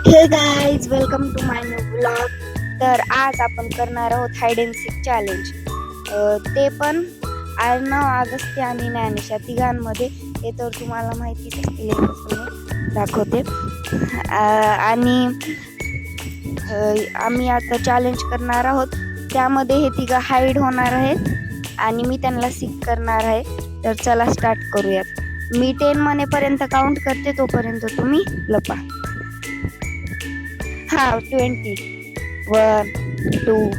हे guys, welcome to my new blog. तर आज आपण करणार आहोत हाईड अँड सीक चॅलेंज. ते पण अर्णव, अगस्त्य आणि ज्ञानेश तिघांमध्ये. हे तर तुम्हाला माहितीच असतील, दाखवते. आणि आम्ही आता चॅलेंज करणार आहोत. त्यामध्ये हे तिघं हाईड होणार आहेत आणि मी त्यांना सीक करणार आहे. तर चला स्टार्ट करूयात. मी 10 म्हणेपर्यंत काउंट करते, तोपर्यंत तुम्ही लपा. 20, 1, 2,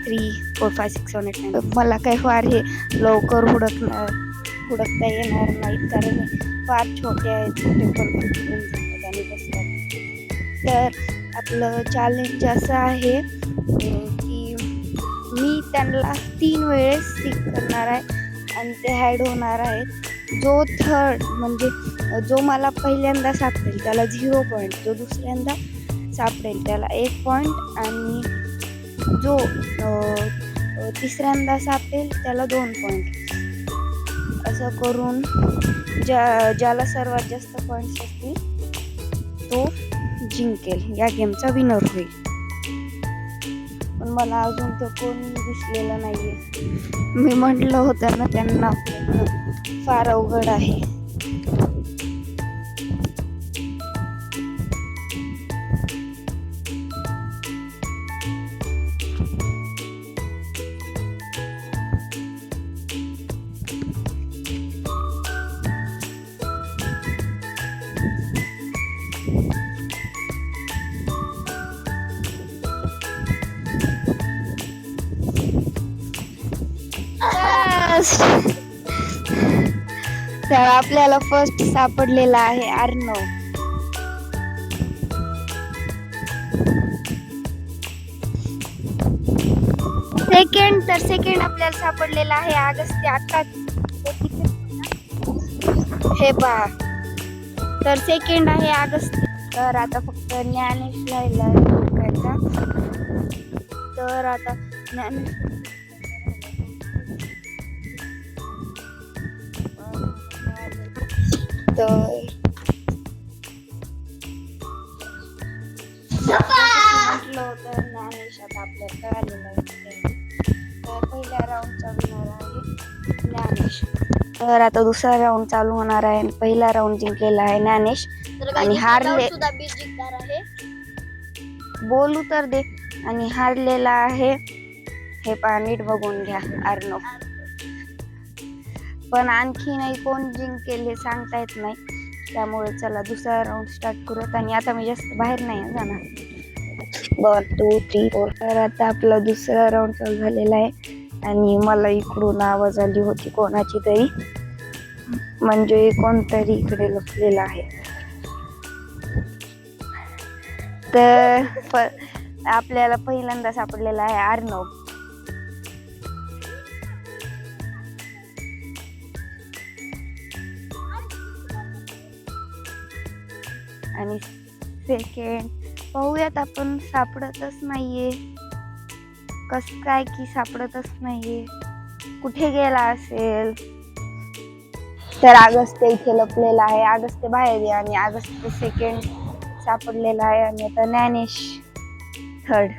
3, 4, 5, 6, 7, 8, 9. मला काही फार हे लवकर हुडकता येणार नाहीत, कारण फार छोटे आहेत. छोटे पण आणि बसतात. तर आपलं चॅलेंज असं आहे की मी त्यांना 3 वेळेस सीक करणार आहे आणि ते हाईड होणार आहेत. जो थर्ड म्हणजे जो मला पहिल्यांदा सापडेल त्याला 0 पॉईंट, जो दुसऱ्यांदा सापडेल त्याला 1 पॉईंट, आणि जो तिसऱ्यांदा सापडेल त्याला 2 पॉईंट. असं करून ज्याला सर्वात जास्त पॉईंट्स असतील तो जिंकेल, या गेमचा विनर होईल. पण मला अजून तर कोणी दिसलेलं नाहीये. मी म्हटलं होतं ना त्यांना फार अवघड आहे. तर आपल्याला फर्स्ट सापडलेला आहे अर्णव. सेकंड आपल्याला सापडलेला आहे अगस्त्य. आता हे पहा, तर सेकंड आहे अगस्त्य. तर आता फक्त ज्ञानेश राहिला हुडकायचा. तर आता ज्ञानेश म्हटलं होतं ज्ञानेश आता आपल्याला कळालेलं आहे. तर पहिल्या राऊंडचा विनर आहे ज्ञानेश. तर आता दुसरा राऊंड चालू होणार आहे. पहिला राऊंड जिंकलेला आहे ज्ञानेश आणि हारले बोलू तर दे. आणि हारलेला आहे, हे पहा, नीट बघून घ्या, अर्णव. पण आणखी नाही कोण जिंकेल हे सांगता येत नाही. त्यामुळे चला दुसरा राऊंड स्टार्ट करूयात. आणि आता मी जास्त बाहेर नाही जाणार. 1, 2, 3, 4. तर आता आपला दुसरा राऊंड चालू झालेला आहे आणि मला इकडून आवाज आली होती कोणाची तरी, म्हणजे कोणतरी इकडे लपलेला आहे. तर आपल्याला पहिल्यांदा सापडलेला आहे अर्णव. आणि सेकंड पाहूयात, आपण सापडतच नाहीये. कस काय की सापडतच नाहीये, कुठे गेला असेल. तर अगस्त्य इथे लपलेला आहे. अगस्त्य बाहेर आहे आणि अगस्त्य सेकंड सापडलेला आहे. आणि आता ज्ञानेश थर्ड.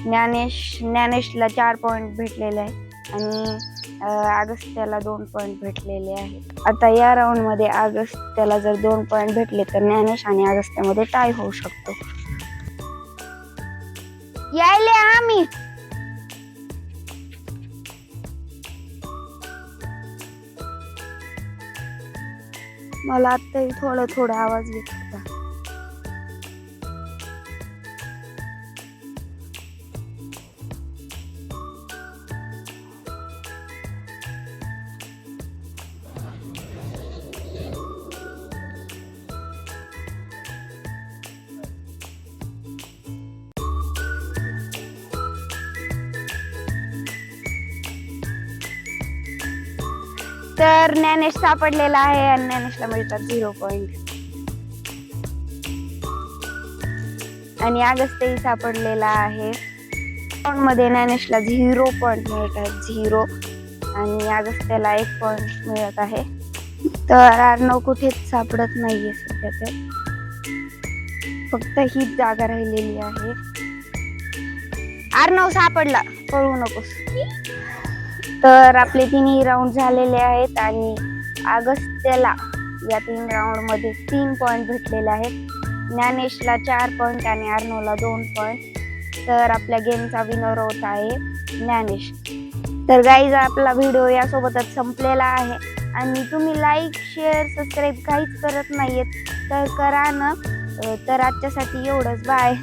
ज्ञानेशला 4 पॉईंट भेटलेले आहे आणि अगस्त्याला 2 पॉईंट भेटलेले आहेत. आता या राऊंड मध्ये अगस्त्याला जर 2 पॉईंट भेटले तर ज्ञानेश आणि अगस्त्यामध्ये टाय होऊ शकतो. यायले आम्ही. मला आत्ताही थोडा आवाज येत होता. तर ज्ञानेश सापडलेला आहे आणि ज्ञानेशला मिळतात 0 पॉईंट. आणि अगस्त्यही सापडलेला आहे. मध्ये ज्ञानेशला 0 पॉईंट मिळतात, 0. आणि अगस्त्याला 1 पॉईंट मिळत आहे. तर अर्णव कुठेच सापडत नाहीये सध्या. तर फक्त हीच जागा राहिलेली आहे. अर्णव सापडला, पळू नकोस. तर आपले तिन्ही राऊंड झालेले आहेत आणि अगस्त्याला या 3 राऊंड मध्ये 3 पॉइंट भेटलेले आहेत. ज्ञानेशला 4 पॉइंट आणि अर्णवला 2 पॉइंट. तर आपल्या गेमचा विनर होत आहे ज्ञानेश. तर गाईज आपला व्हिडिओ यासोबतच संपलेला आहे आणि तुम्ही लाईक शेअर सबस्क्राईब काहीच करत नाहीयेत तर करा ना. तर आजच्यासाठी एवढंच. बाय.